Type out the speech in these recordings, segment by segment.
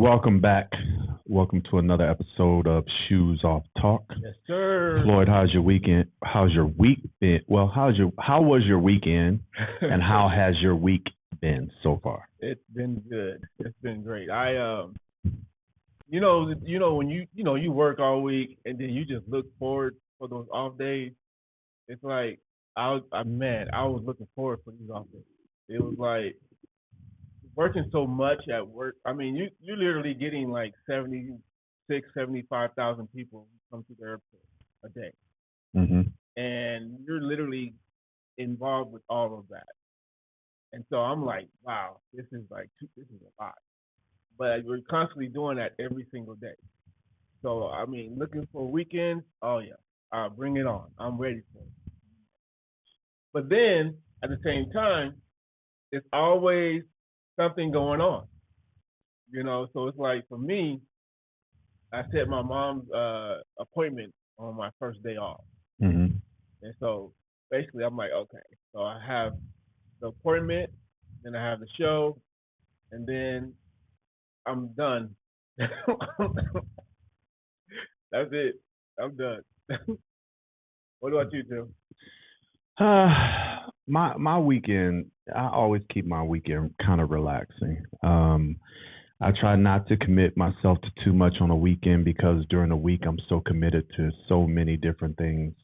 Welcome back. Welcome to another episode of Shoes Off Talk. Yes, sir. Floyd, how's your weekend? How's your week been? Well, how was your weekend, and how has your week been so far? It's been good. It's been great. When you work all week and then you just look forward for those off days. It's like I was looking forward for these off days. It was like working so much at work. I mean, you're literally getting like 75,000 people who come to the airport a day, Mm-hmm. and you're literally involved with all of that. And so I'm like, wow, this is a lot. But we're constantly doing that every single day. So I mean, looking for weekends. Oh yeah, bring it on. I'm ready for it. But then at the same time, it's always something going on. So it's like for me, I set my mom's appointment on my first day off, Mm-hmm. and so basically I'm like, okay, so I have the appointment, then I have the show, and then I'm done. That's it. I'm done. What about you, Tim? My weekend. I always keep my weekend kind of relaxing. I try not to commit myself to too much on a weekend because during the week I'm so committed to so many different things.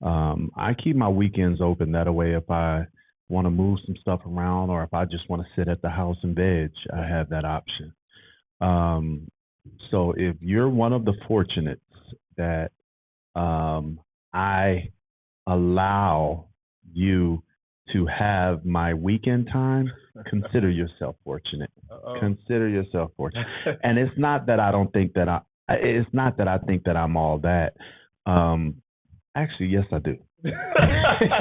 I keep my weekends open. That way, if I want to move some stuff around or if I just want to sit at the house and veg, I have that option. Um, so if you're one of the fortunates that I allow you to have my weekend time, consider yourself fortunate. Uh-oh. Consider yourself fortunate. And it's not that I don't think that it's not that I think that I'm all that. Actually, yes, I do.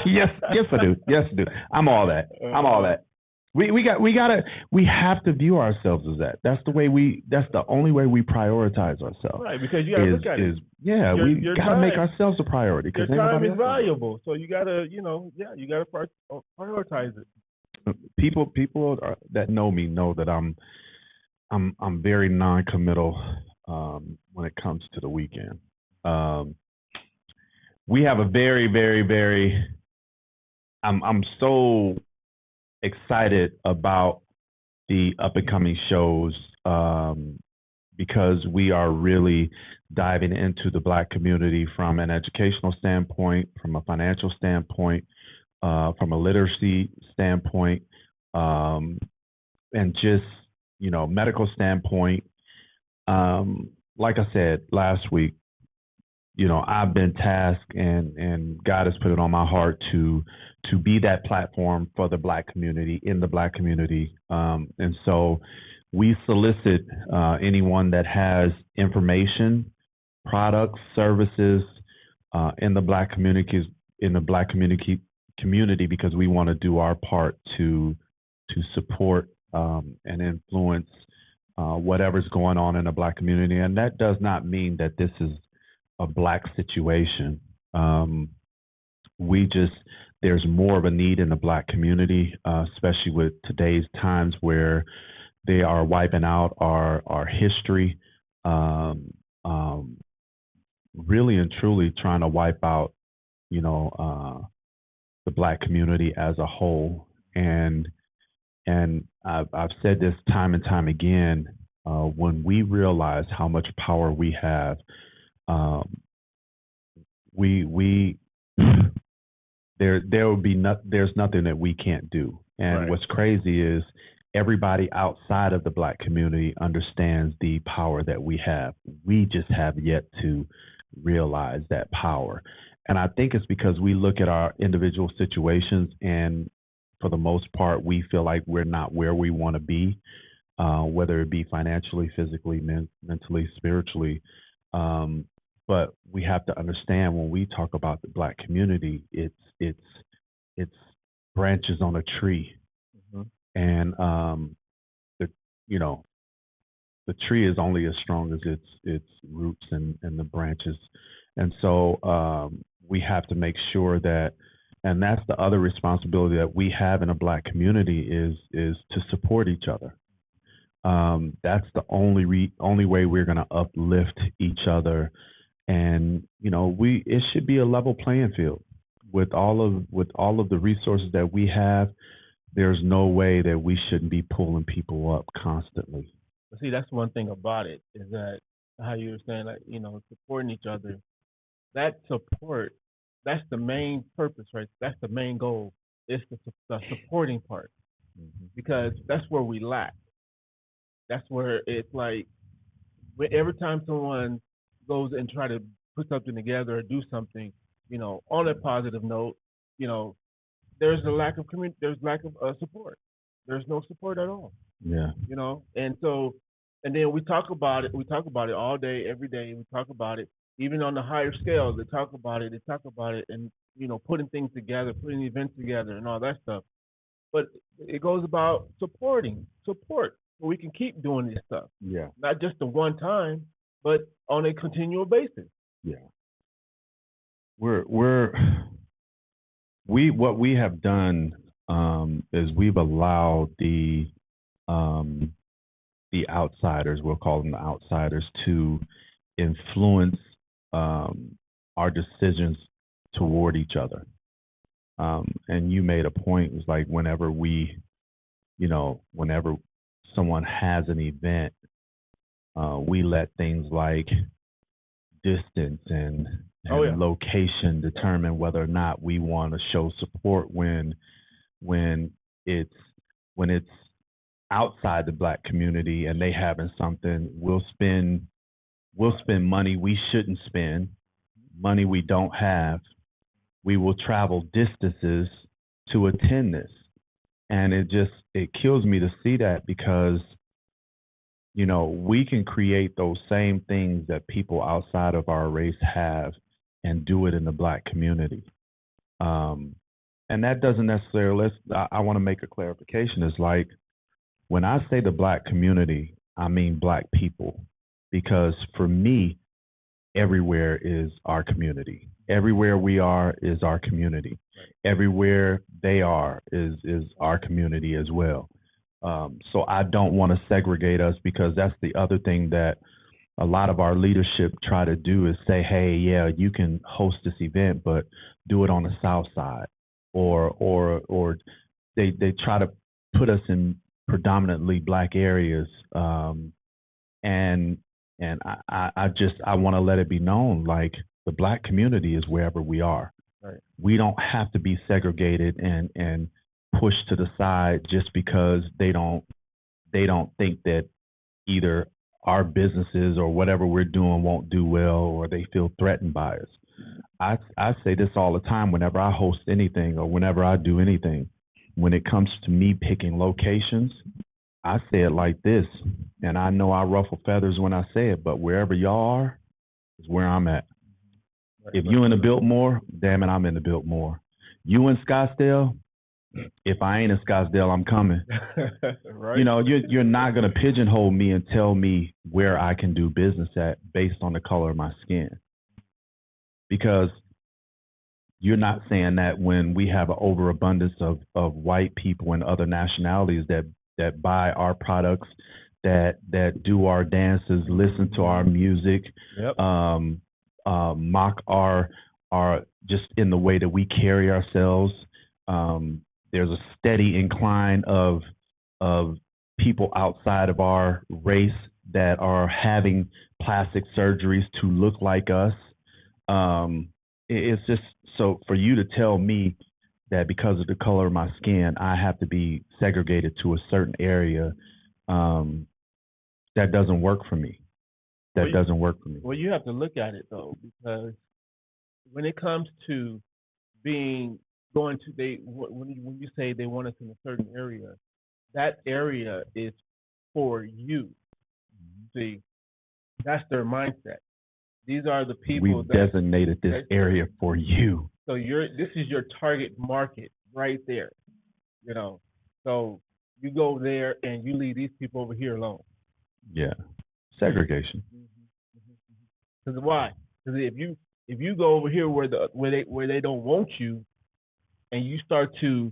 yes, I do. Yes, I do. I'm all that. I'm all that. We have to view ourselves as that. That's the only way we prioritize ourselves. Right, because you gotta look at it. We gotta make ourselves a priority because your time is valuable. So you gotta, you gotta prioritize it. People that know me know that I'm very non-committal when it comes to the weekend. We have a very, very, very. I'm so excited about the up and coming shows because we are really diving into the Black community from an educational standpoint, from a financial standpoint, from a literacy standpoint, and just medical standpoint. Like I said last week, I've been tasked and God has put it on my heart to be that platform for the Black community in the Black community. And so we solicit anyone that has information, products, services in the Black community because we want to do our part to support and influence whatever's going on in the Black community. And that does not mean that this is a Black situation. There's more of a need in the Black community, especially with today's times where they are wiping out our history, really and truly trying to wipe out, the Black community as a whole. And I've said this time and time again, when we realize how much power we have, we there will be there's nothing that we can't do. And Right. What's crazy is everybody outside of the Black community understands the power that we have. We just have yet to realize that power. And I think it's because we look at our individual situations and for the most part, we feel like we're not where we want to be, whether it be financially, physically, mentally, spiritually. But we have to understand when we talk about the Black community, it's branches on a tree, Mm-hmm. and the the tree is only as strong as its roots and the branches, and so we have to make sure that, and that's the other responsibility that we have in a Black community is to support each other. That's the only way we're going to uplift each other. And it should be a level playing field with all of the resources that we have. There's no way that we shouldn't be pulling people up constantly. But see, that's one thing about it is that how you were saying, like, supporting each other. That support, that's the main purpose, right? That's the main goal. It's the supporting part, because that's where we lack. That's where it's like every time someone goes and try to put something together or do something, on a positive note, you know, there's a lack of there's lack of support. There's no support at all. Yeah. And so, and then we talk about it. We talk about it all day, every day. We talk about it, even on the higher scale. They talk about it. They talk about it, and putting things together, putting events together, and all that stuff. But it goes about support, so we can keep doing this stuff. Yeah. Not just the one time, but on a continual basis. Yeah. What we have done is we've allowed the outsiders, we'll call them the outsiders, to influence our decisions toward each other. And you made a point, it's like whenever someone has an event, we let things like distance and location determine whether or not we want to show support when it's outside the Black community and they having something. We'll spend money we shouldn't spend, money we don't have. We will travel distances to attend this. And it kills me to see that, because we can create those same things that people outside of our race have and do it in the Black community. And that doesn't necessarily, I want to make a clarification. It's like, when I say the Black community, I mean Black people, because for me, everywhere is our community. Everywhere we are is our community. Right. Everywhere they are is our community as well. So I don't want to segregate us, because that's the other thing that a lot of our leadership try to do is say, hey, yeah, you can host this event, but do it on the South Side, or they try to put us in predominantly Black areas, and I want to let it be known, like, the Black community is wherever we are. Right. We don't have to be segregated and pushed to the side just because they don't think that either our businesses or whatever we're doing won't do well, or they feel threatened by us. I say this all the time whenever I host anything or whenever I do anything. When it comes to me picking locations, I say it like this, and I know I ruffle feathers when I say it, but wherever y'all are is where I'm at. If you in the Biltmore, damn it, I'm in the Biltmore. You in Scottsdale, if I ain't in Scottsdale, I'm coming. Right. You're not going to pigeonhole me and tell me where I can do business at based on the color of my skin. Because you're not saying that when we have an overabundance of white people and other nationalities that buy our products, that do our dances, listen to our music, yep. Mock our just in the way that we carry ourselves. There's a steady incline of people outside of our race that are having plastic surgeries to look like us. It's just, so for you to tell me that because of the color of my skin, I have to be segregated to a certain area, that doesn't work for me. Doesn't work for me. Well, you have to look at it, though, because when it comes to when you say they want us in a certain area, that area is for you. See, that's their mindset. These are the people we've designated this area for you. So this is your target market right there. So you go there and you leave these people over here alone. Yeah, segregation. Because why? Because if you go over here where they don't want you, and you start to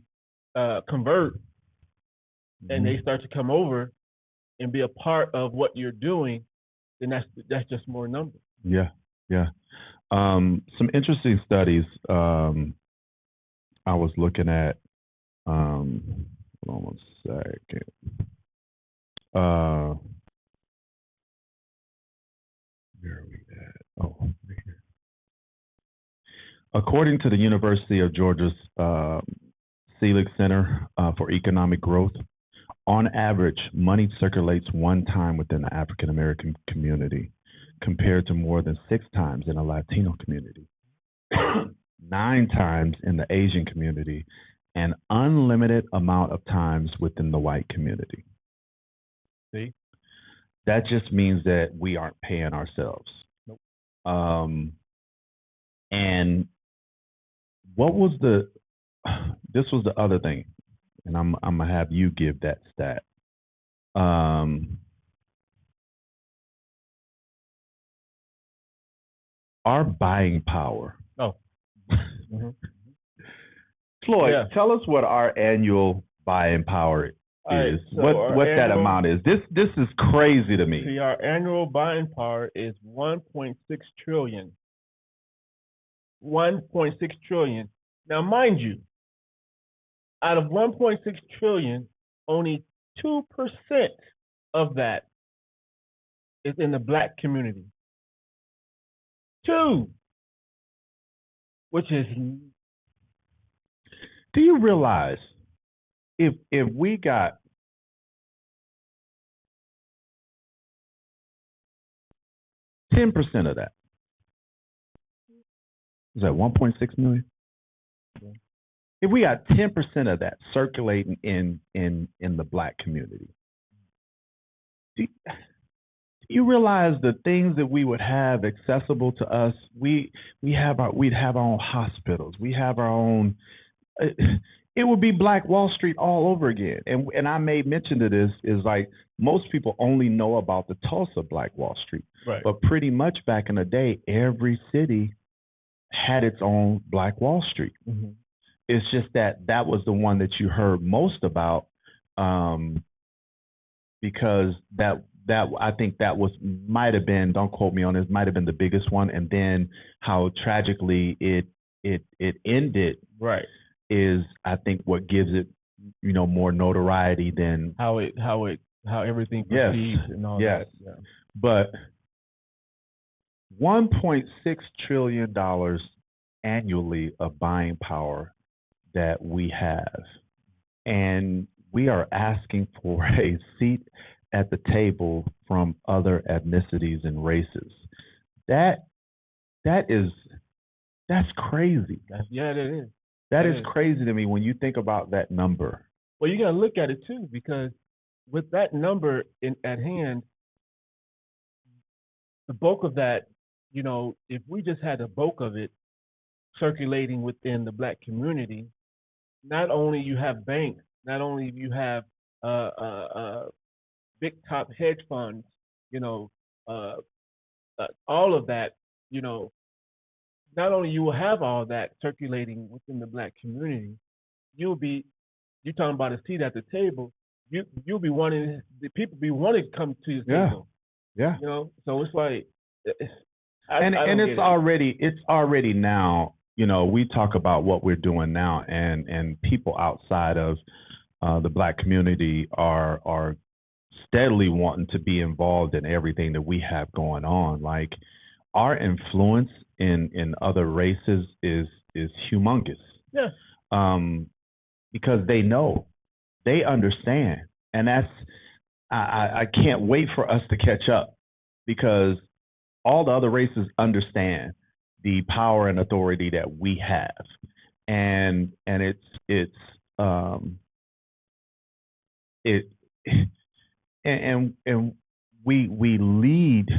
convert, and they start to come over, and be a part of what you're doing, then that's just more numbers. Yeah, yeah. Some interesting studies I was looking at. Hold on one second. Where are we at? Oh, right here. According to the University of Georgia's Selig Center for Economic Growth, on average, money circulates one time within the African American community, compared to more than 6 times in the Latino community, 9 times in the Asian community, and unlimited amount of times within the white community. See? That just means that we aren't paying ourselves. Nope. And what was this was the other thing, and I'm gonna have you give that stat. Our buying power. Oh. Mm-hmm. Floyd, tell us what our annual buying power is. Right, so what that amount is. This is crazy to me. See, our annual buying power is 1.6 trillion. 1.6 trillion. Now, mind you, out of 1.6 trillion, only 2% of that is in the Black community. 2, which is. Do you realize if we got 10% of that, is that 1.6 million? Yeah. If we got 10% of that circulating in the Black community, do you realize the things that we would have accessible to us? We'd have our own hospitals. We have our own. It would be Black Wall Street all over again. And I made mention to this is like most people only know about the Tulsa Black Wall Street, right. But pretty much back in the day, every city had its own Black Wall Street. Mm-hmm. It's just that was the one that you heard most about, because that I think that might have been, don't quote me on this, might have been the biggest one, and then how tragically it ended. Right. Is I think what gives it, more notoriety than how everything proceeds and all that. Yeah. But $1.6 trillion annually of buying power that we have, and we are asking for a seat at the table from other ethnicities and races. That's crazy. It is. That is crazy to me when you think about that number. Well, you got to look at it too, because with that number at hand, the bulk of that, if we just had the bulk of it circulating within the Black community, not only you have banks, not only you have big top hedge funds, all of that, not only you will have all that circulating within the Black community, you're talking about a seat at the table. You'll be wanting, the people be wanting to come to your table. Yeah. So it's like, it's already now. We talk about what we're doing now, and people outside of the Black community are steadily wanting to be involved in everything that we have going on. Like our influence in other races is humongous. Yeah. Because they understand, and that's I can't wait for us to catch up, because all the other races understand the power and authority that we have, and we lead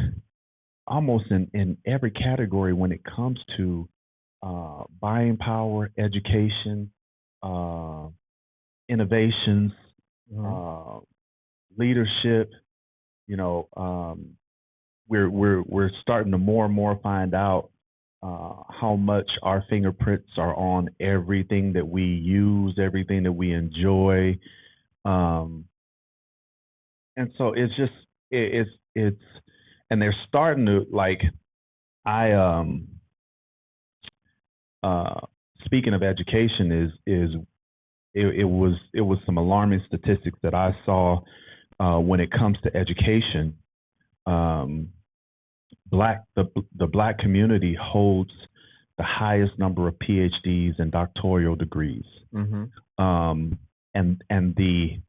almost in every category when it comes to buying power, education, innovations, leadership. We're starting to more and more find out how much our fingerprints are on everything that we use, everything that we enjoy. and so it's just it's and they're starting to like I uh speaking of education it was some alarming statistics that I saw when it comes to education. Um, the black community holds the highest number of PhDs and doctoral degrees. Mm-hmm. And the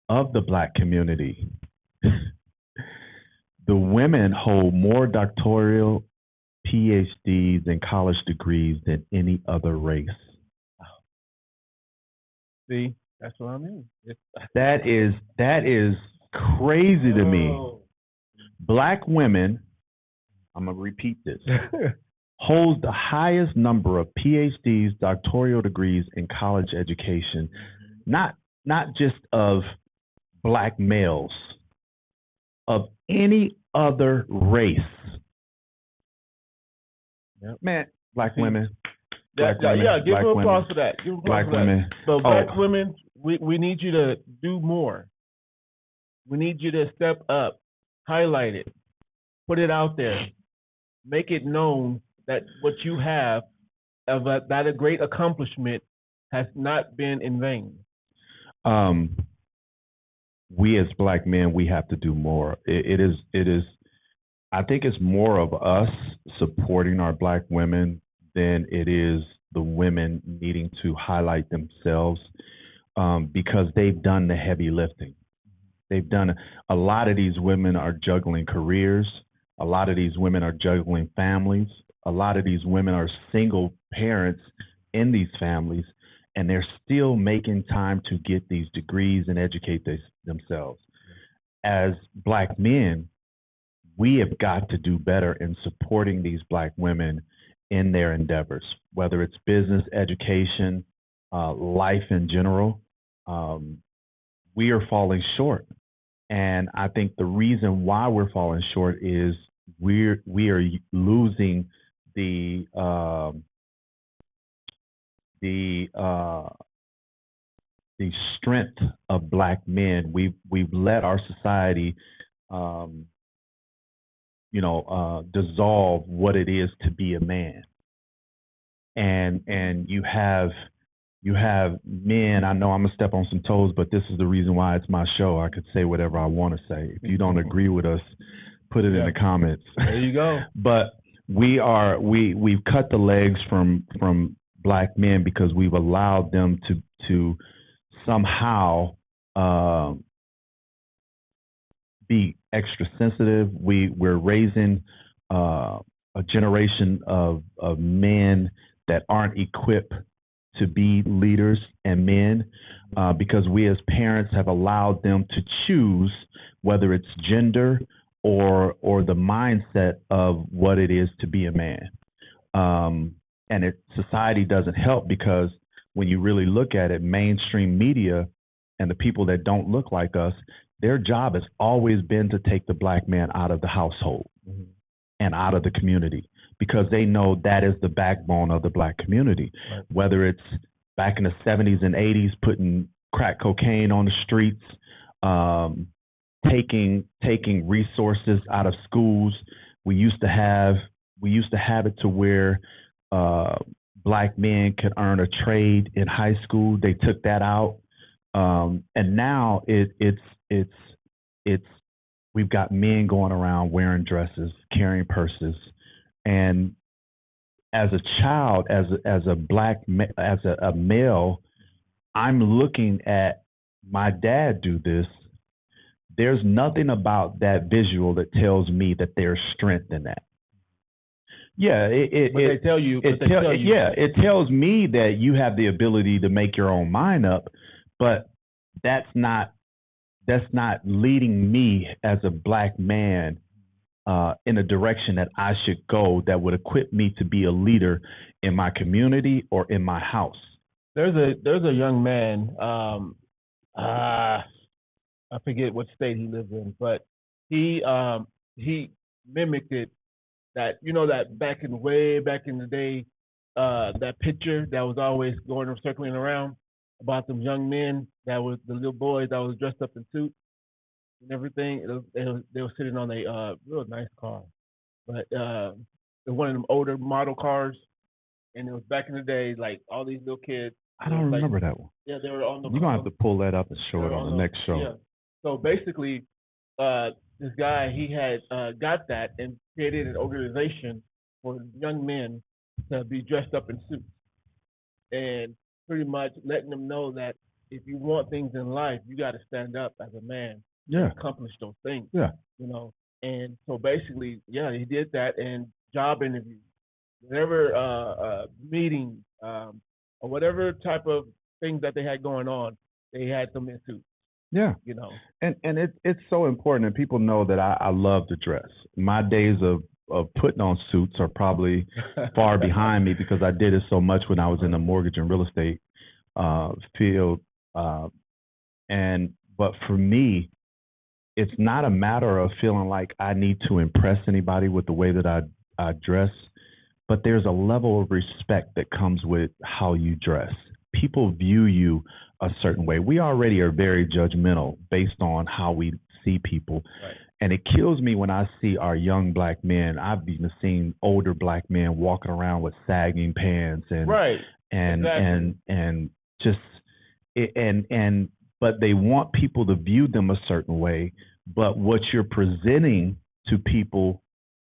of the black community, the women hold more doctoral PhDs and college degrees than any other race. See, that's what I mean. That is crazy to me. Oh. Black women, I'm gonna repeat this, holds the highest number of PhDs, doctoral degrees, in college education, not just of black males, of any other race. Yep. Man, black women. Yeah, give them applause for that. Give them applause for women. that. So black women, we need you to do more. We need you to step up, highlight it, put it out there, make it known that what you have of that a great accomplishment has not been in vain. We as black men, we have to do more. It is. I think it's more of us supporting our black women than it is the women needing to highlight themselves, because they've done the heavy lifting. They've done a lot of these women are juggling careers. A lot of these women are juggling families. A lot of these women are single parents in these families, and they're still making time to get these degrees and educate themselves. As black men, we have got to do better in supporting these black women in their endeavors, whether it's business, education, life in general. We are falling short. And I think the reason why we're falling short is we are losing the strength of black men. We've let our society, dissolve what it is to be a man. And you have men. I know I'm gonna step on some toes, but this is the reason why it's my show. I could say whatever I want to say. If you don't agree with us, put it in the comments. There you go. But we've cut the legs from black men because we've allowed them to somehow be extra sensitive. We're raising a generation of men that aren't equipped to be leaders and men, because we as parents have allowed them to choose whether it's gender or the mindset of what it is to be a man. And society doesn't help, because when you really look at it, mainstream media and the people that don't look like us, their job has always been to take the black man out of the household and out of the community, because they know that is the backbone of the black community. Right. Whether it's back in the 70s and 80s, putting crack cocaine on the streets, taking resources out of schools. We used to have it to where black men could earn a trade in high school. They took that out, and now it's we've got men going around wearing dresses, carrying purses, and as a child, as a male, I'm looking at my dad do this. There's nothing about that visual that tells me that there's strength in that. Yeah, they tell you. Yeah, it tells me that you have the ability to make your own mind up, but that's not leading me as a black man in a direction that I should go that would equip me to be a leader in my community or in my house. There's a young man, I forget what state he lives in, but he mimicked it. That that way back in the day, that picture that was always going and circling around about them young men that was the little boys that was dressed up in suits. and everything. They were sitting on a real nice car, but one of them older model cars, and it was back in the day, like all these little kids. I don't Like, remember that one. yeah, they were on the. You're gonna have to pull that up and they show it were on the next show. Yeah. So basically, this guy he had got that and created an organization for young men to be dressed up in suits and pretty much letting them know that if you want things in life, you got to stand up as a man Yeah. and accomplish those things. Yeah. You know, and so basically, yeah, he did that and job interviews, whatever meetings, or whatever type of things that they had going on, they had them in suits. Yeah. You know, And it's so important, and people know that I love to dress. My days of putting on suits are probably far behind me because I did it so much when I was in the mortgage and real estate field. But for me, it's not a matter of feeling like I need to impress anybody with the way that I dress, but there's a level of respect that comes with how you dress. People view you a certain way. We already are very judgmental based on how we see people. Right. And it kills me when I see our young black men. I've even seen older black men walking around with sagging pants and right, and exactly. and just and but they want people to view them a certain way. But what you're presenting to people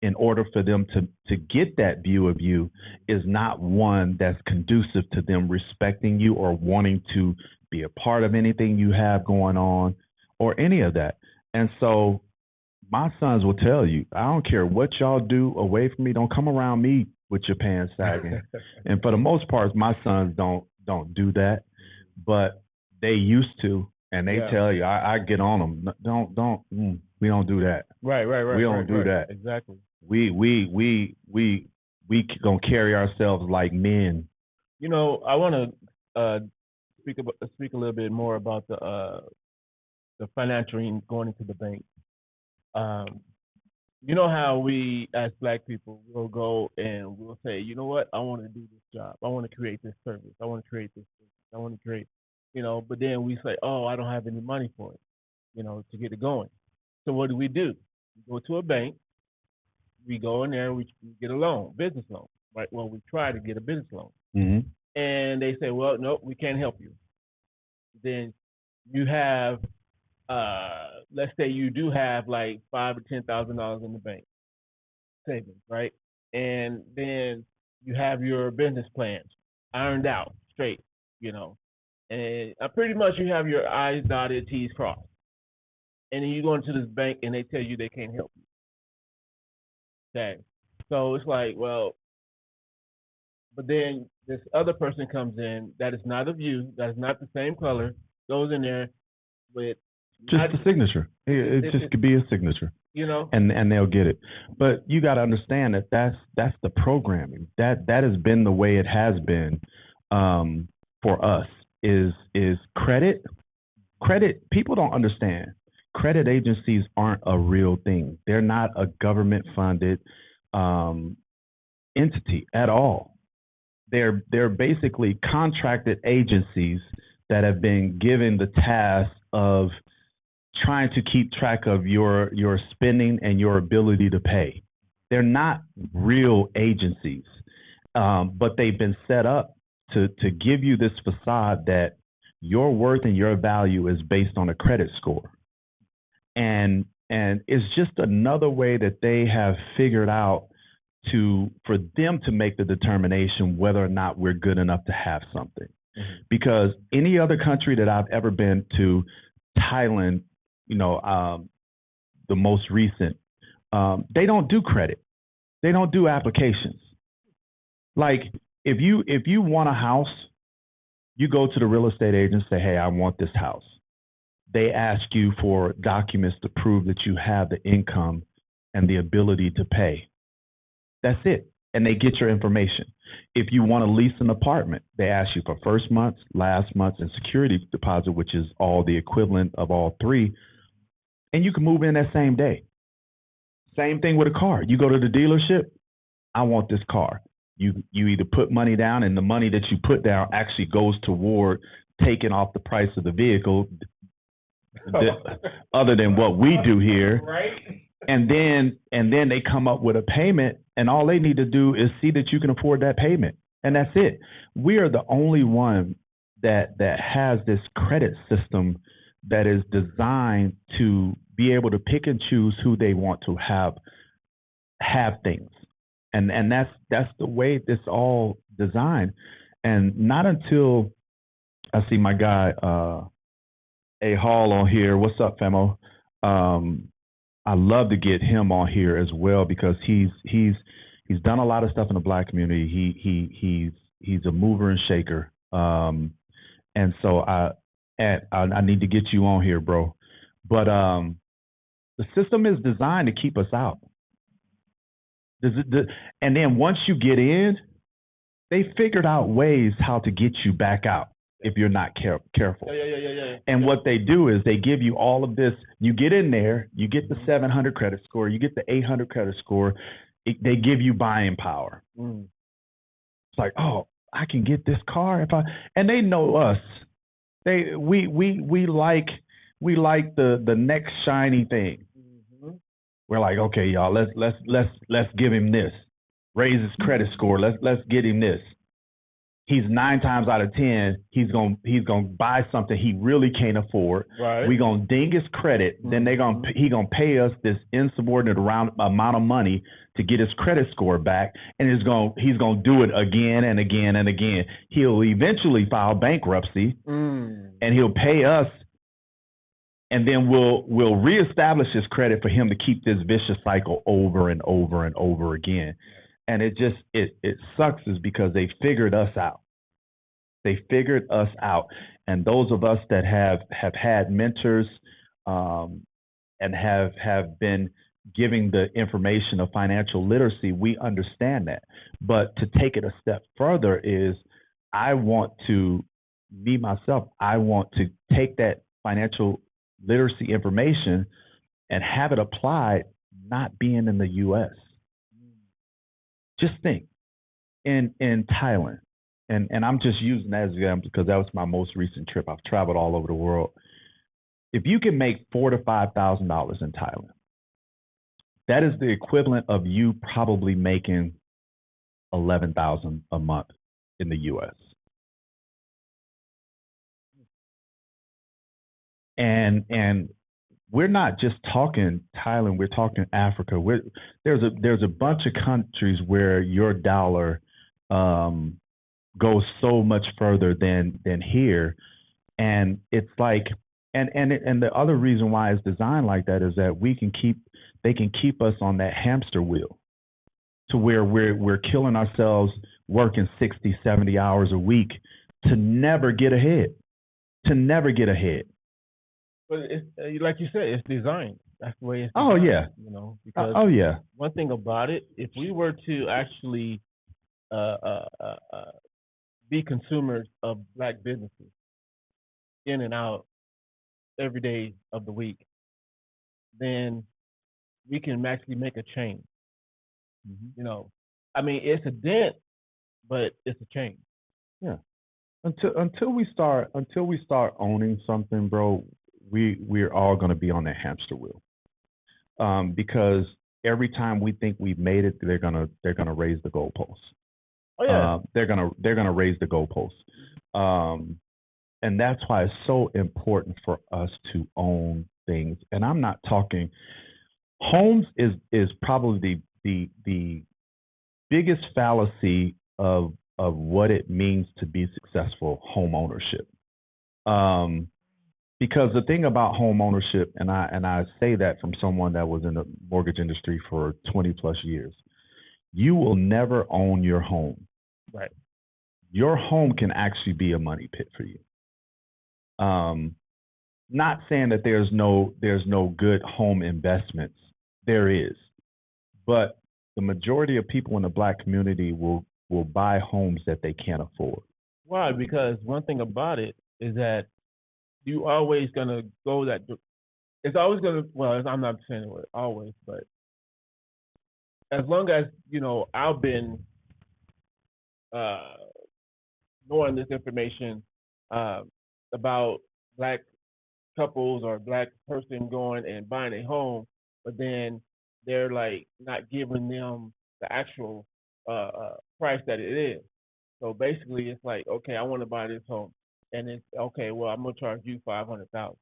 in order for them to get that view of you is not one that's conducive to them respecting you or wanting to be a part of anything you have going on or any of that. And so my sons will tell you, I don't care what y'all do away from me. Don't come around me with your pants sagging. And for the most part, my sons don't do that, but they used to, and they tell you, I get on them. We don't do that. Right. We don't do that. Exactly. We gonna carry ourselves like men. You know, I want to speak a little bit more about the financial going into the bank. You know how we as black people will go and we'll say, you know what, I want to do this job, I want to create this service, I want to create this business, I want to create, but then we say, oh, I don't have any money for it, to get it going. So what do? We go to a bank, we go in there, we get a loan, business loan, right? Well, we try to get a business loan, and they say, well, no, we can't help you. Then you have let's say you do have like $5,000 or $10,000 in the bank savings, right? And then you have your business plans ironed out straight, and pretty much you have your I's dotted, T's crossed. And then you go into this bank and they tell you they can't help you. Okay. So it's like, well, but then this other person comes in that is not of you, that is not the same color, goes in there with just a signature. It just could be a signature, and they'll get it. But you got to understand that that's the programming. That has been the way it has been for us. Is credit? Credit. People don't understand. Credit agencies aren't a real thing. They're not a government funded entity at all. They're basically contracted agencies that have been given the task of trying to keep track of your spending and your ability to pay. They're not real agencies, but they've been set up to give you this facade that your worth and your value is based on a credit score. And it's just another way that they have figured out for them to make the determination whether or not we're good enough to have something. Mm-hmm. Because any other country that I've ever been to, Thailand, the most recent, they don't do credit. They don't do applications. Like if you want a house, you go to the real estate agent and say, hey, I want this house. They ask you for documents to prove that you have the income and the ability to pay. That's it. And they get your information. If you want to lease an apartment, they ask you for first month's, last month's, and security deposit, which is all the equivalent of all three. And you can move in that same day. Same thing with a car. You go to the dealership, I want this car. You either put money down, and the money that you put down actually goes toward taking off the price of the vehicle. other than what we do here. Right? And then they come up with a payment, and all they need to do is see that you can afford that payment, and that's it. We are the only one that has this credit system that is designed to be able to pick and choose who they want to have things, and that's the way it's all designed. And not until I see my guy A Hall on here. What's up, Femo? I love to get him on here as well because he's done a lot of stuff in the Black community. He's a mover and shaker. And so I need to get you on here, bro. But the system is designed to keep us out. And then once you get in, they figured out ways how to get you back out if you're not careful. Yeah. And what they do is they give you all of this. You get in there, you get the 700 credit score, you get the 800 credit score. They give you buying power. It's like, oh, I can get this car and they know us. We like the next shiny thing. We're like, okay, y'all, let's give him this. Raise his credit score. Let's get him this. He's 9 times out of 10, he's gonna buy something he really can't afford. Right. We're gonna ding his credit. Then he gonna pay us this insubordinate amount of money to get his credit score back, and he's gonna do it again and again and again. He'll eventually file bankruptcy, and he'll pay us, and then we'll reestablish his credit for him to keep this vicious cycle over and over and over again. And it sucks is because they figured us out. They figured us out. And those of us that have had mentors and have been giving the information of financial literacy, we understand that. But to take it a step further is I want to take that financial literacy information and have it applied not being in the U.S. Just think, in Thailand, and I'm just using that as an example because that was my most recent trip. I've traveled all over the world. If you can make $4,000 to $5,000 in Thailand, that is the equivalent of you probably making $11,000 a month in the U.S. And we're not just talking Thailand, we're talking Africa. There's a bunch of countries where your dollar goes so much further than here. And it's like and the other reason why it's designed like that is that they can keep us on that hamster wheel to where we're killing ourselves working 60, 70 hours a week to never get ahead. But it's, like you said, it's designed. That's the way it's designed. Oh yeah. Because oh yeah. One thing about it, if we were to actually be consumers of Black businesses in and out every day of the week, then we can actually make a change. I mean, it's a dent, but it's a change. Yeah. Until we start owning something, bro, we're all going to be on that hamster wheel. Because every time we think we've made it, they're gonna raise the goalposts. Oh yeah. They're gonna raise the goalposts. And that's why it's so important for us to own things. And I'm not talking homes is probably the biggest fallacy of what it means to be successful home ownership. Because the thing about home ownership, and I say that from someone that was in the mortgage industry for 20 plus years, you will never own your home. Right. Your home can actually be a money pit for you. Not saying that there's no good home investments. There is, but the majority of people in the Black community will buy homes that they can't afford. Why? Because one thing about it is that you always gonna go that. It's always gonna. Well, I'm not saying it always, but as long as I've been knowing this information about Black couples or black person going and buying a home, but then they're like not giving them the actual price that it is. So basically, it's like, okay, I want to buy this home, and it's okay. Well, I'm gonna charge you 500,000.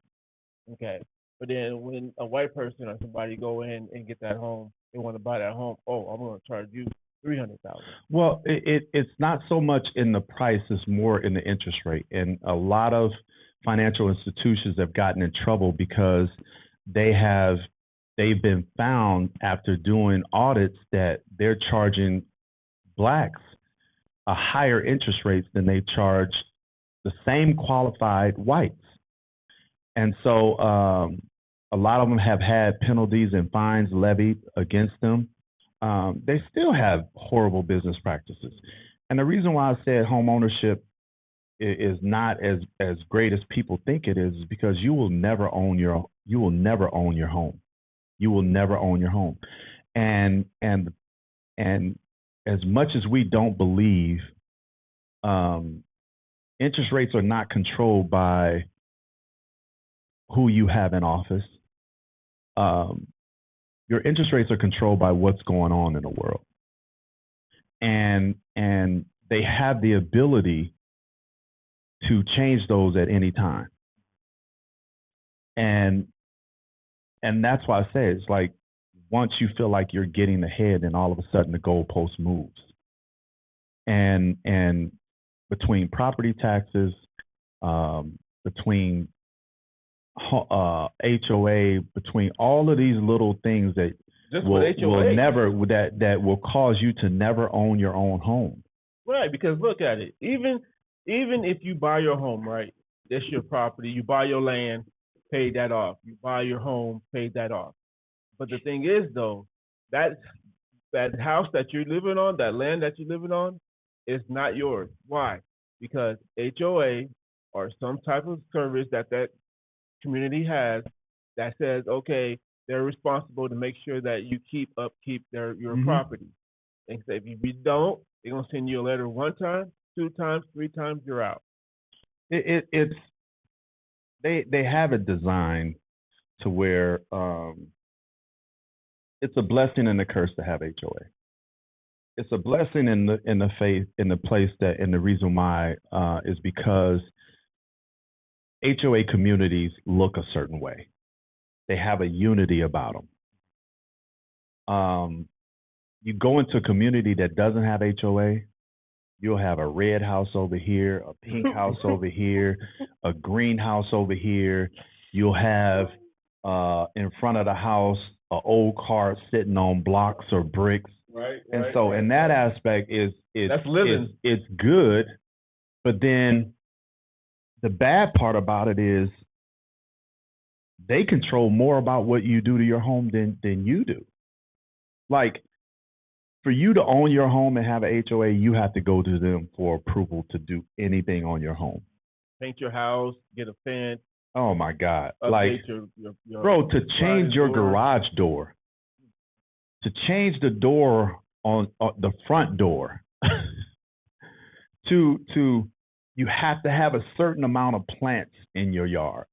Okay, but then when a white person or somebody go in and get that home, they want to buy that home. Oh, I'm gonna charge you 300,000. Well, it's not so much in the price; it's more in the interest rate. And a lot of financial institutions have gotten in trouble because they have they've been found after doing audits that they're charging blacks a higher interest rates than they charge the same qualified whites. And so a lot of them have had penalties and fines levied against them. They still have horrible business practices. And the reason why I said home ownership is not as great as people think it is because you will never own your home. You will never own your home. And as much as we don't believe, interest rates are not controlled by who you have in office. Your interest rates are controlled by what's going on in the world, and they have the ability to change those at any time. And that's why I say it's like once you feel like you're getting ahead, then all of a sudden the goalpost moves. And between property taxes, between HOA, between all of these little things that will never that will cause you to never own your own home. Right, because look at it. Even if you buy your home, right? That's your property. You buy your land, pay that off. You buy your home, pay that off. But the thing is, though, that house that you're living on, that land that you're living on, is not yours. Why? Because HOA or some type of service that community has that says, okay, they're responsible to make sure that you keep your property. And say if you don't, they're gonna send you a letter one time, 2 times, 3 times, you're out. It's they have it designed to where it's a blessing and a curse to have HOA. It's a blessing in the faith in the place that and the reason why is because HOA communities look a certain way. They have a unity about them. You go into a community that doesn't have HOA, you'll have a red house over here, a pink house over here, a green house over here. You'll have in front of the house an old car sitting on blocks or bricks. Right. And so in that aspect that's living. It's good, but then the bad part about it is they control more about what you do to your home than you do. Like for you to own your home and have a HOA, you have to go to them for approval to do anything on your home. Paint your house, get a fence. Oh my God! Like, your bro, to change your garage door, to change the door on the front door, to you have to have a certain amount of plants in your yard.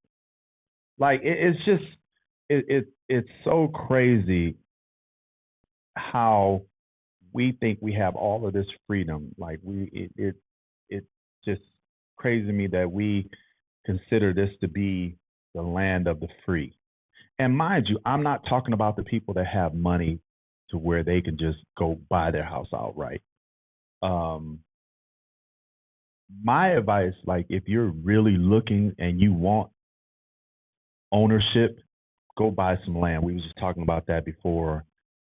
Like it's just it's so crazy how we think we have all of this freedom. Like it's just crazy to me that we consider this to be the land of the free. And mind you, I'm not talking about the people that have money to where they can just go buy their house outright. My advice, like if you're really looking and you want ownership, go buy some land. We was just talking about that before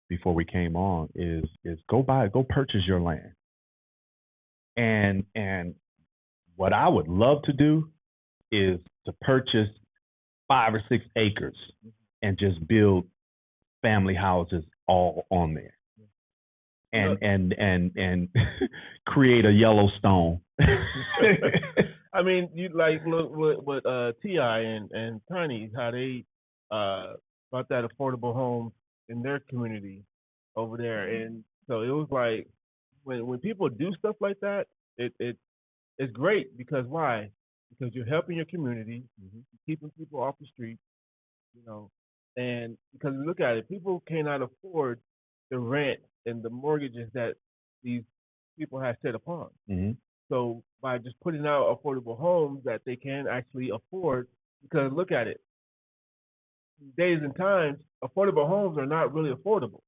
we came on. Is go purchase your land. And what I would love to do is to purchase 5 or 6 acres and just build family houses all on there. And create a Yellowstone. I mean, you like look what T.I. and Tiny, how they bought that affordable home in their community over there, and so it was like when people do stuff like that, it's great because why? because you're helping your community, keeping people off the street, you know, and because look at it, people cannot afford the rent and the mortgages that these people have set upon. Mm-hmm. So by just putting out affordable homes that they can actually afford, because look at it, days and times, affordable homes are not really affordable.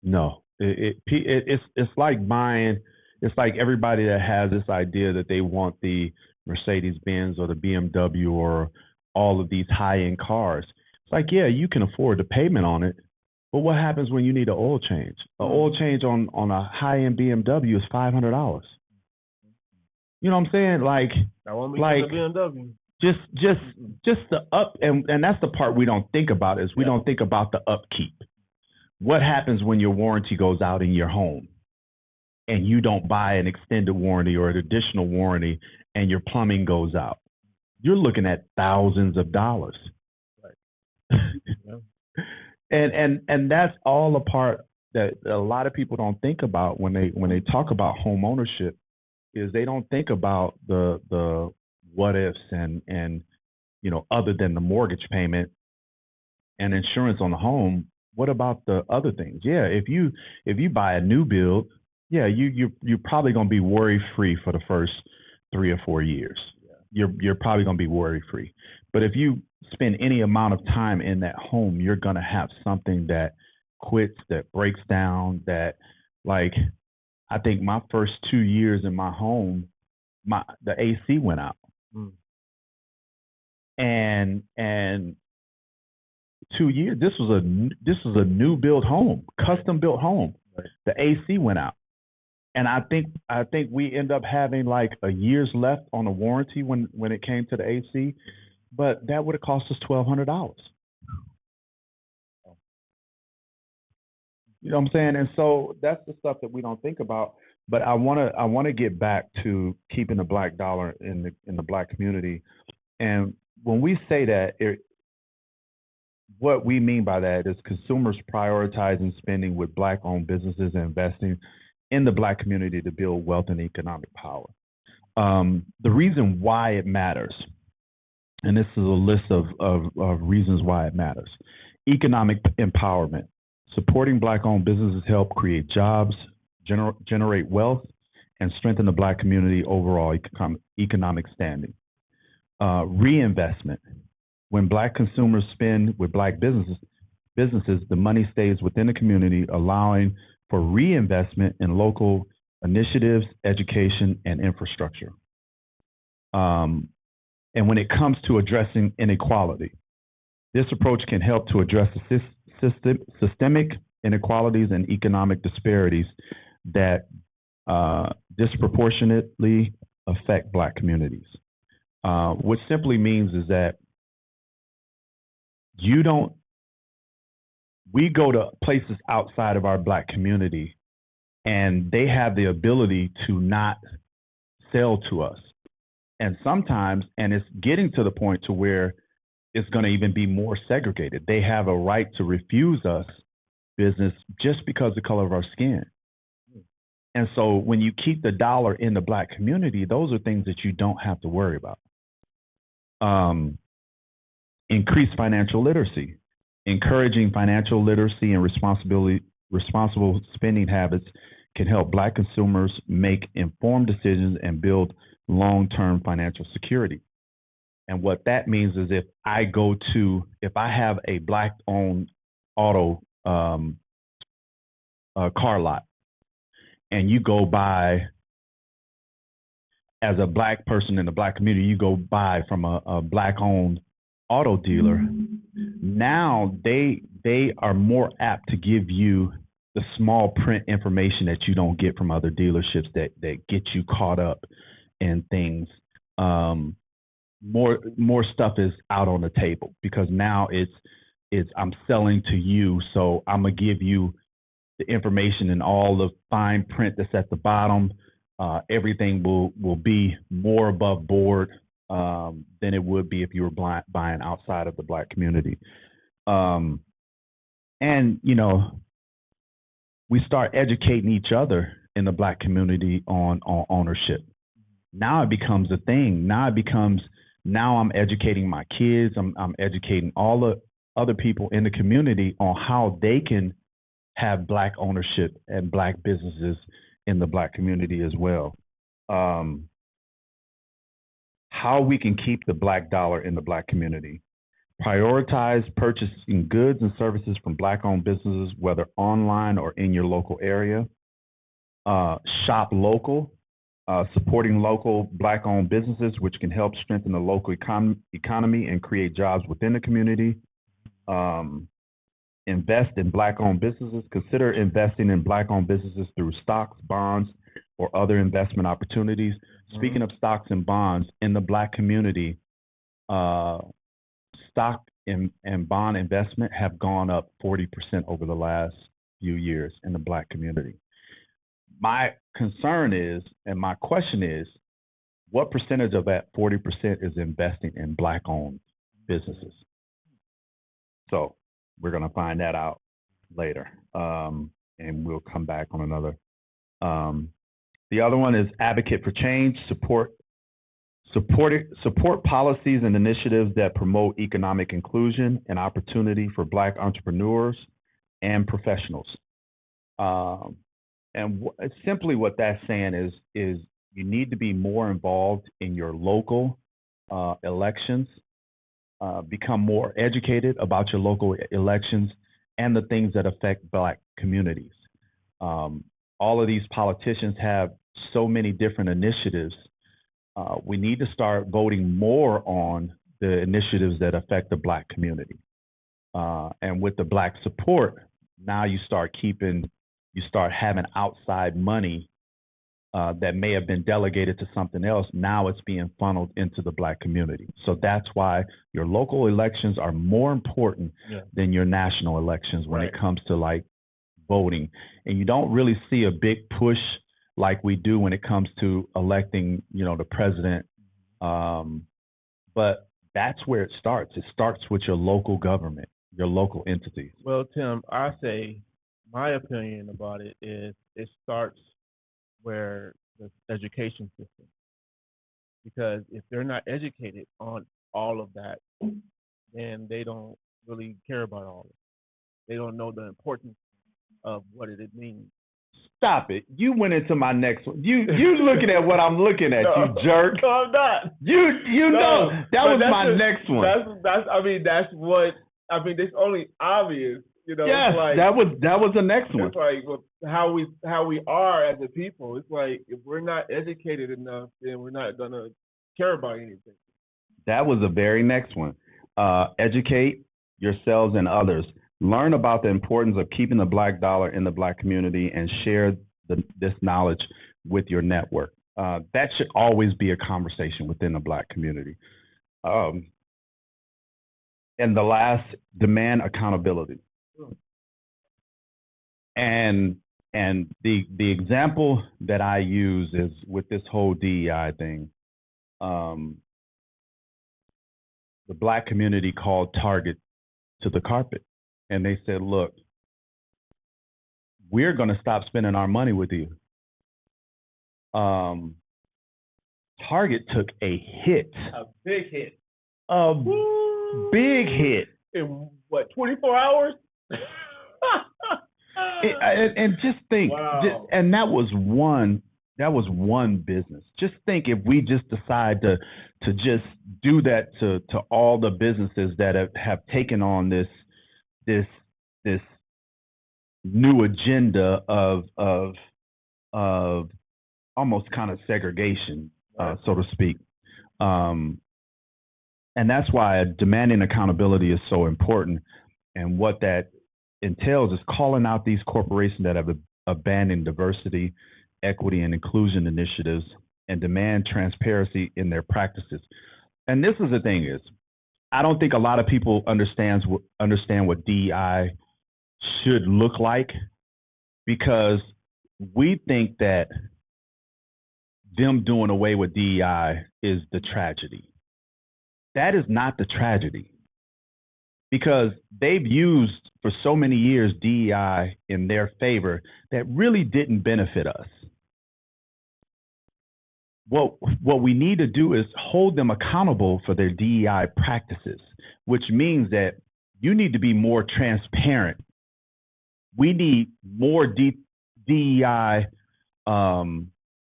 No, it's like buying. It's like everybody that has this idea that they want the Mercedes Benz or the BMW or all of these high end cars. It's like, yeah, you can afford the payment on it, but what happens when you need an oil change? An oil change on a high end BMW is $500. You know what I'm saying? I want me like a BMW. just the up, and that's the part we don't think about is we don't think about the upkeep. What happens when your warranty goes out in your home and you don't buy an extended warranty or an additional warranty and your plumbing goes out? You're looking at thousands of dollars. Right. And that's all a part that a lot of people don't think about when they talk about home ownership, is they don't think about the what ifs and other than the mortgage payment and insurance on the home. What about the other things? Yeah, if you buy a new build, yeah, you're probably going to be worry free for the first 3 or 4 years. Yeah. You're probably going to be worry free. But if you spend any amount of time in that home, you're going to have something that quits, that breaks down, that I think my first 2 years in my home, the AC went out. Mm. And 2 years. This was a new build home, custom built home. Right. The AC went out, and I think we end up having like a year's left on a warranty when it came to the AC, but that would have cost us $1,200. You know what I'm saying? And so that's the stuff that we don't think about. But I want to get back to keeping the black dollar in the black community, and when we say that, what we mean by that is consumers prioritizing spending with Black-owned businesses and investing in the Black community to build wealth and economic power. The reason why it matters, and this is a list of reasons why it matters: economic empowerment. Supporting Black-owned businesses help create jobs, generate wealth, and strengthen the Black community overall economic standing. Reinvestment. When Black consumers spend with Black businesses, the money stays within the community, allowing for reinvestment in local initiatives, education, and infrastructure. And when it comes to addressing inequality, this approach can help to address the systemic inequalities and economic disparities that disproportionately affect Black communities. What simply means is that we go to places outside of our Black community and they have the ability to not sell to us. And sometimes, and it's getting to the point to where it's going to even be more segregated. They have a right to refuse us business just because of the color of our skin. And so when you keep the dollar in the Black community, those are things that you don't have to worry about. Increase financial literacy. Encouraging financial literacy and responsible spending habits can help Black consumers make informed decisions and build long-term financial security. And what that means is if I have a Black-owned auto car lot, and you go buy, as a Black person in the Black community, you go buy from a Black-owned auto dealer, now they are more apt to give you the small print information that you don't get from other dealerships that get you caught up in things. More stuff is out on the table because now it's I'm selling to you, so I'm gonna give you the information and all the fine print that's at the bottom. Everything will be more above board than it would be if you were buying outside of the Black community. And we start educating each other in the Black community on ownership. Now it becomes a thing. Now I'm educating my kids. I'm educating all the other people in the community on how they can have Black ownership and Black businesses in the Black community as well. How we can keep the Black dollar in the Black community. Prioritize purchasing goods and services from Black-owned businesses, whether online or in your local area. Shop local, supporting local Black-owned businesses, which can help strengthen the local economy and create jobs within the community. Invest in Black-owned businesses. Consider investing in Black-owned businesses through stocks, bonds, or other investment opportunities. Speaking of stocks and bonds, in the Black community, stock and bond investment have gone up 40% over the last few years in the Black community. My concern is, and my question is, what percentage of that 40% is investing in Black-owned businesses? So we're going to find that out later, and we'll come back on another. The other one is advocate for change, support policies and initiatives that promote economic inclusion and opportunity for Black entrepreneurs and professionals. Simply what that's saying is you need to be more involved in your local elections, become more educated about your local elections and the things that affect Black communities. All of these politicians have so many different initiatives. We need to start voting more on the initiatives that affect the Black community. And with the Black support, now you start having outside money that may have been delegated to something else. Now it's being funneled into the Black community. So that's why your local elections are more important than your national elections when it comes to like voting. And you don't really see a big push like we do when it comes to electing, the president. But that's where it starts. It starts with your local government, your local entities. Well, Tim, I say my opinion about it is it starts where the education system, because if they're not educated on all of that, then they don't really care about all of it. They don't know the importance of what it means. Stop it. You went into my next one. You looking at what I'm looking at, no, you jerk. No, I'm not. You know that was my next one. It's only obvious, Yes, like, that was the next one. It's like how we are as a people. It's like if we're not educated enough, then we're not gonna care about anything. That was the very next one. Educate yourselves and others. Learn about the importance of keeping the Black dollar in the Black community and share this knowledge with your network. That should always be a conversation within the Black community. And the last, demand accountability. And the example that I use is with this whole DEI thing. The Black community called Target to the carpet. And they said, look, we're going to stop spending our money with you. Target took a hit. A big hit. Big hit. In what, 24 hours? And just think, and that was one business. Just think if we just decide to just do that to all the businesses that have taken on this new agenda of almost kind of segregation, so to speak. And that's why demanding accountability is so important. And what that entails is calling out these corporations that have abandoned diversity, equity, and inclusion initiatives and demand transparency in their practices. And this is the thing is, I don't think a lot of people understand what DEI should look like, because we think that them doing away with DEI is the tragedy. That is not the tragedy, because they've used for so many years DEI in their favor that really didn't benefit us. what we need to do is hold them accountable for their DEI practices, which means that you need to be more transparent. We need more DEI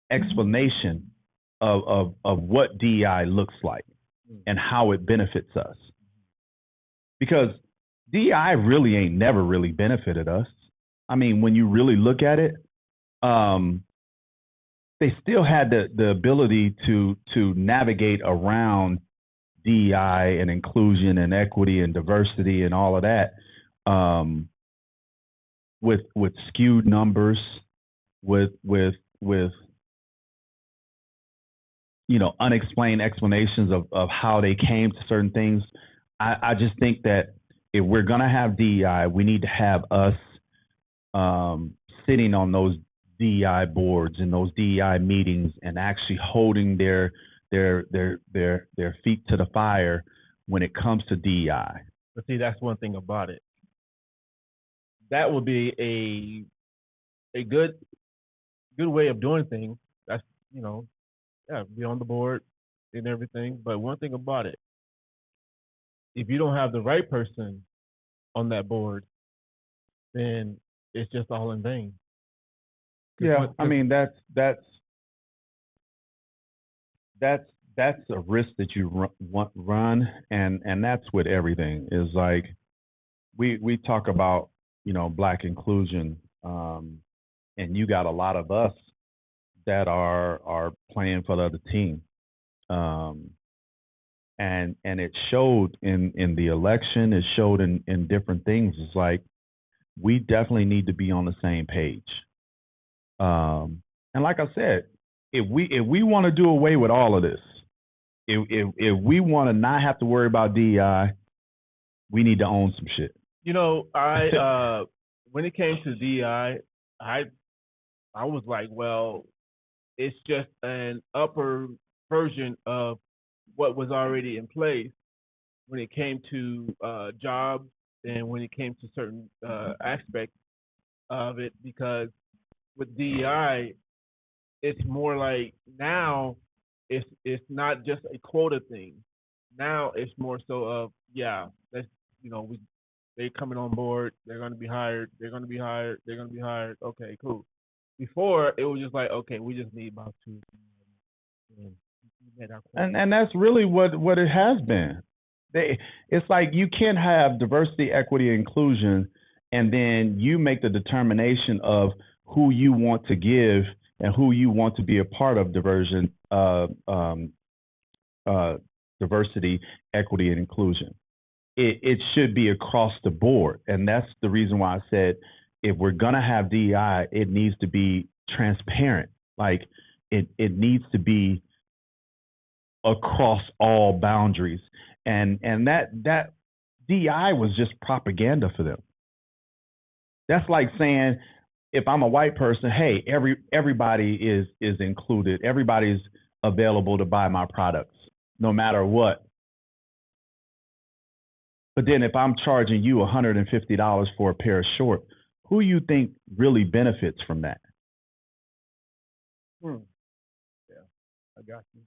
explanation of what DEI looks like and how it benefits us. Because DEI really ain't never really benefited us. I mean, when you really look at it, they still had the ability to navigate around DEI and inclusion and equity and diversity and all of that with skewed numbers, with unexplained explanations of how they came to certain things. I just think that if we're gonna have DEI, we need to have us sitting on those DEI boards and those DEI meetings and actually holding their feet to the fire when it comes to DEI. But see, that's one thing about it. That would be a good way of doing things. That's be on the board and everything. But one thing about it, if you don't have the right person on that board, then it's just all in vain. Yeah, I mean that's a risk that you run, and that's with everything. Is like we talk about Black inclusion, and you got a lot of us that are playing for the other team, and it showed in the election. It showed in different things. It's like we definitely need to be on the same page. And like I said, if we want to do away with all of this, if we want to not have to worry about DEI, we need to own some shit. I when it came to DEI, I was like, well, it's just an upper version of what was already in place when it came to jobs and when it came to certain aspects of it, because with DEI, it's more like now it's not just a quota thing. Now it's more so of that's they're coming on board, they're gonna be hired, they're gonna be hired, they're gonna be hired. Okay, cool. Before it was just like, okay, we just need about two. And that's really what it has been. It's like you can't have diversity, equity, inclusion, and then you make the determination of who you want to give and who you want to be a part of diversity, equity, and inclusion. It should be across the board, and that's the reason why I said if we're gonna have DEI, it needs to be transparent. Like it needs to be across all boundaries, and that DEI was just propaganda for them. That's like saying, if I'm a white person, hey, everybody is included. Everybody's available to buy my products, no matter what. But then if I'm charging you $150 for a pair of shorts, who you think really benefits from that? Yeah, I got you.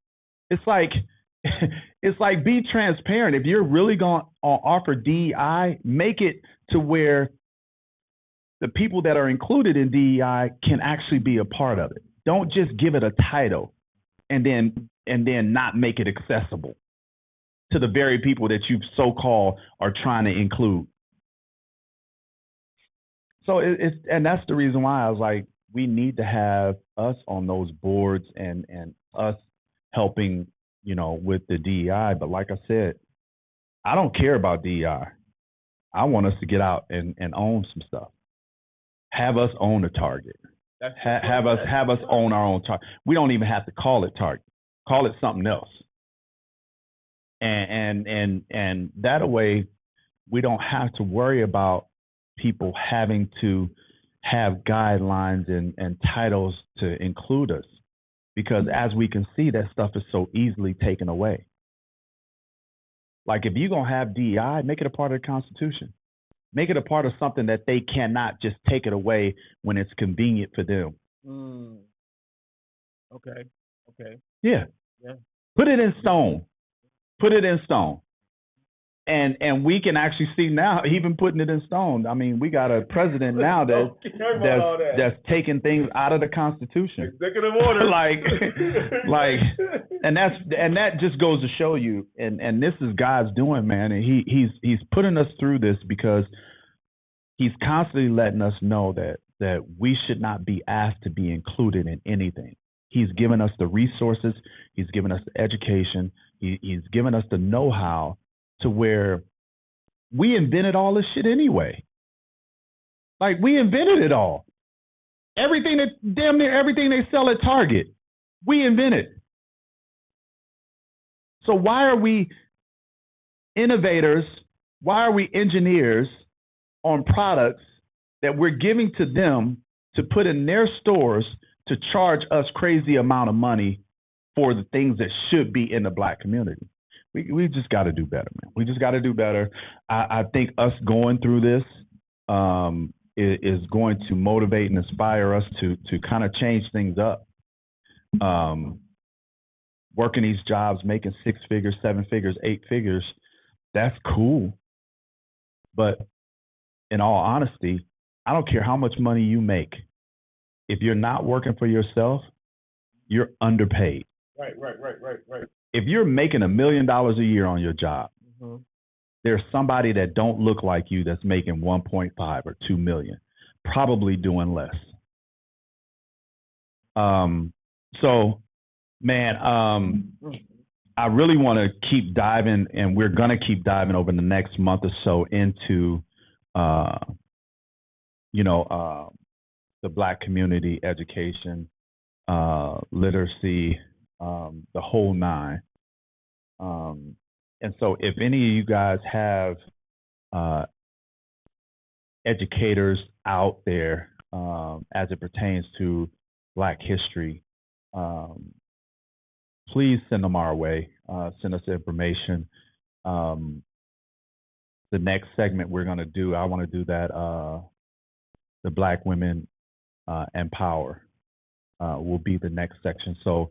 It's like be transparent. If you're really going to offer DEI, make it to where the people that are included in DEI can actually be a part of it. Don't just give it a title and then not make it accessible to the very people that you so-called are trying to include. So and that's the reason why I was like, we need to have us on those boards and us helping, with the DEI. But like I said, I don't care about DEI. I want us to get out and own some stuff. Have us own the Target. Have us own our own Target. We don't even have to call it Target. Call it something else. And that way, we don't have to worry about people having to have guidelines and titles to include us, because as we can see, that stuff is so easily taken away. Like if you're gonna have DEI, make it a part of the Constitution. Make it a part of something that they cannot just take it away when it's convenient for them. Okay. Okay. Yeah. Yeah. Put it in stone. Put it in stone. And we can actually see now, even putting it in stone. I mean, we got a president now that's taking things out of the Constitution. Executive order. and that just goes to show you, and this is God's doing, man. And he's putting us through this because he's constantly letting us know that we should not be asked to be included in anything. He's given us the resources. He's given us the education. He's given us the know-how to where we invented all this shit anyway. Like, we invented it all. Damn near everything they sell at Target, we invented. So why are we innovators? Why are we engineers on products that we're giving to them to put in their stores to charge us crazy amount of money for the things that should be in the Black community? We just got to do better, man. We just got to do better. I think us going through this is going to motivate and inspire us to kind of change things up. Working these jobs, making 6 figures, 7 figures, 8 figures, that's cool. But in all honesty, I don't care how much money you make. If you're not working for yourself, you're underpaid. Right. If you're making $1 million a year on your job, there's somebody that don't look like you that's making 1.5 or 2 million, probably doing less. So, man, I really want to keep diving, and we're going to keep diving over the next month or so into, the Black community, education, literacy, the whole nine. And so if any of you guys have educators out there as it pertains to Black history, please send them our way. Send us information. The next segment we're going to do, I want to do that, the Black women empower will be the next section. So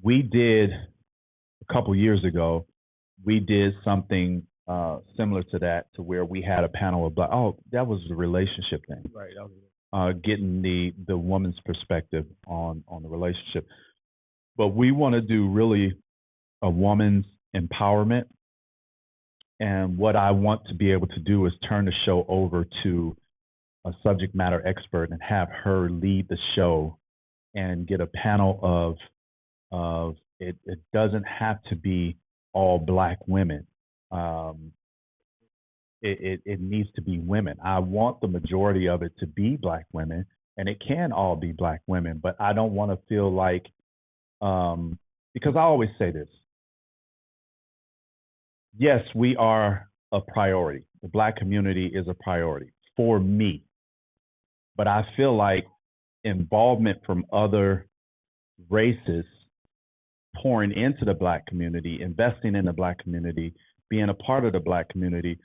we did, a couple years ago, we did something similar to that, to where we had a panel of that was the relationship thing. Right. Getting the woman's perspective on the relationship. But we want to do really a woman's empowerment. And what I want to be able to do is turn the show over to a subject matter expert and have her lead the show and get a panel of it doesn't have to be all Black women. It needs to be women. I want the majority of it to be Black women, and it can all be Black women, but I don't want to feel like, because I always say this, yes, we are a priority. The Black community is a priority for me, but I feel like involvement from other races pouring into the Black community, investing in the Black community, being a part of the Black community,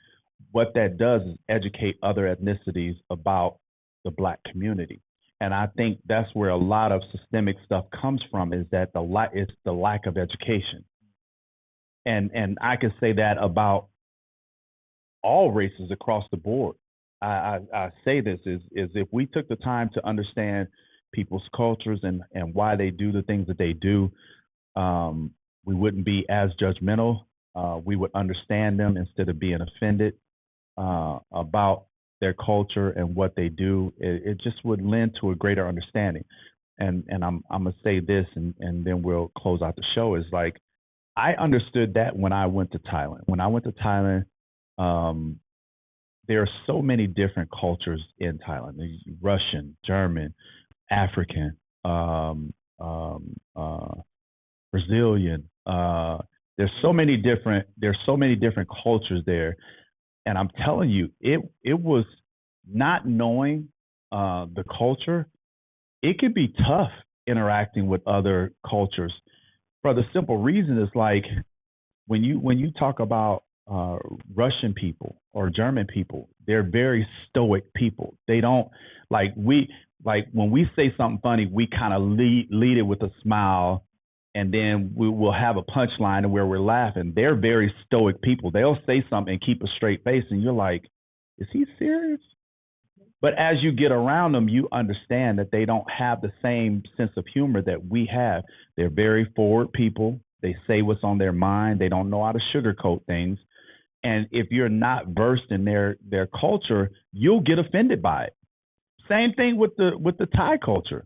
what that does is educate other ethnicities about the Black community. And I think that's where a lot of systemic stuff comes from, is that it's the lack of education. And I can say that about all races across the board. I say this is if we took the time to understand people's cultures and why they do the things that they do, we wouldn't be as judgmental. We would understand them instead of being offended about their culture and what they do. It just would lend to a greater understanding. And I'm gonna say this, and then we'll close out the show. Is like, I understood that when I went to Thailand. When I went to Thailand, there are so many different cultures in Thailand. There's Russian, German, African, Brazilian. There's so many different cultures there. And I'm telling you, it was, not knowing the culture, it could be tough interacting with other cultures, for the simple reason is, like, when you talk about Russian people or German people, they're very stoic people. They don't, like, we like when we say something funny, we kind of lead it with a smile, and then we will have a punchline where we're laughing. They're very stoic people. They'll say something and keep a straight face, and you're like, is he serious? But as you get around them, you understand that they don't have the same sense of humor that we have. They're very forward people. They say what's on their mind. They don't know how to sugarcoat things. And if you're not versed in their culture, you'll get offended by it. Same thing with the Thai culture.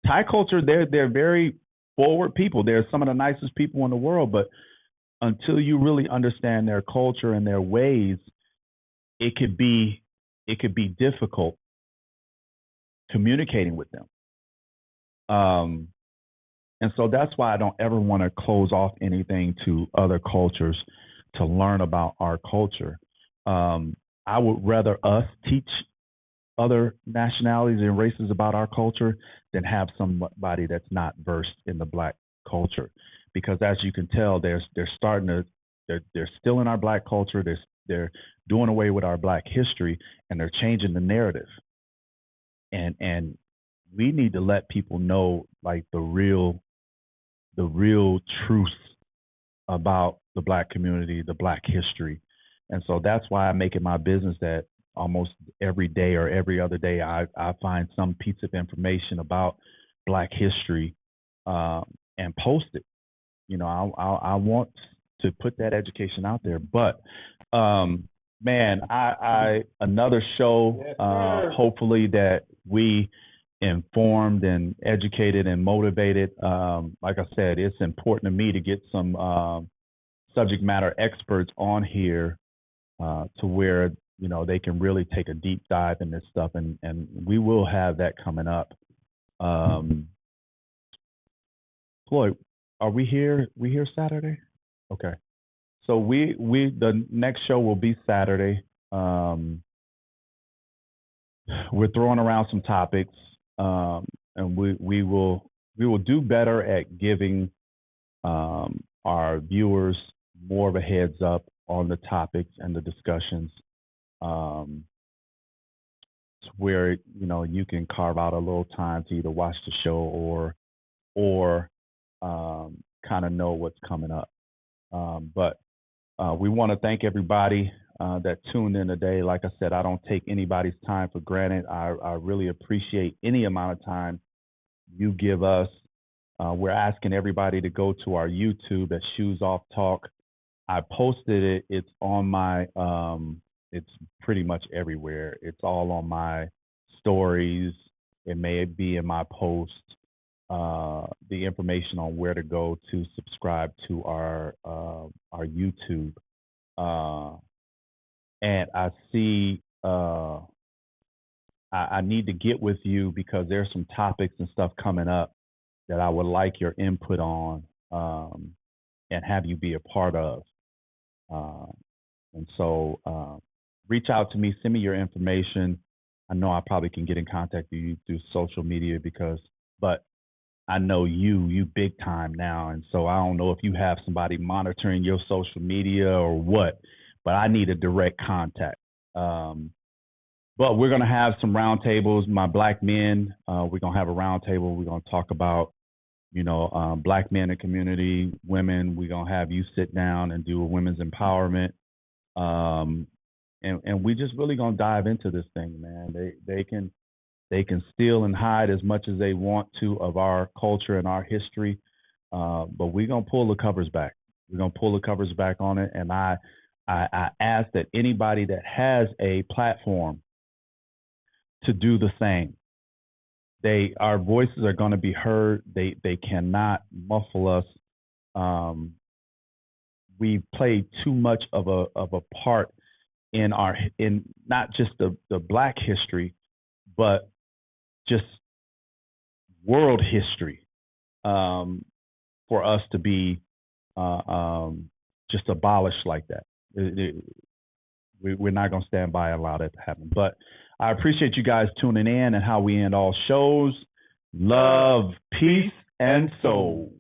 Thai culture, they're very forward people. They're some of the nicest people in the world, but until you really understand their culture and their ways, it could be difficult communicating with them. And so that's why I don't ever want to close off anything to other cultures to learn about our culture. I would rather us teach other nationalities and races about our culture than have somebody that's not versed in the Black culture, because as you can tell, they're still in our Black culture. They're doing away with our Black history, and they're changing the narrative. And we need to let people know like the real truth about the Black community, the Black history. And so that's why I make it my business that almost every day or every other day, I find some piece of information about Black history and post it. You know, I want to put that education out there. But man, I another show. Yes, hopefully that we informed and educated and motivated. Like I said, it's important to me to get some subject matter experts on here to where they can really take a deep dive in this stuff, and we will have that coming up. Floyd, are we here? We here Saturday? Okay. So we the next show will be Saturday. We're throwing around some topics, and we will do better at giving our viewers more of a heads up on the topics and the discussions, where you can carve out a little time to either watch the show or kind of know what's coming up. But we want to thank everybody that tuned in today. Like I said, I don't take anybody's time for granted. I really appreciate any amount of time you give us. We're asking everybody to go to our YouTube at Shoes Off Talk. I posted it. It's on my, it's pretty much everywhere. It's all on my stories. It may be in my post. The information on where to go to subscribe to our YouTube. And I see I need to get with you because there's some topics and stuff coming up that I would like your input on and have you be a part of. And so reach out to me, send me your information. I know I probably can get in contact with you through social media but I know you big time now. And so I don't know if you have somebody monitoring your social media or what, but I need a direct contact. But we're going to have some roundtables, my Black men. We're going to have a roundtable. We're going to talk about, Black men in the community, women. We're going to have you sit down and do a women's empowerment. And we just really going to dive into this thing, man. They can steal and hide as much as they want to of our culture and our history. But we're going to pull the covers back. We're going to pull the covers back on it. And I ask that anybody that has a platform to do the same. Our voices are going to be heard. They cannot muffle us. We played too much of a part in not just the Black history, but just world history, for us to be just abolished like that. We're not going to stand by and allow that to happen. But I appreciate you guys tuning in, and how we end all shows. Love, peace, and soul.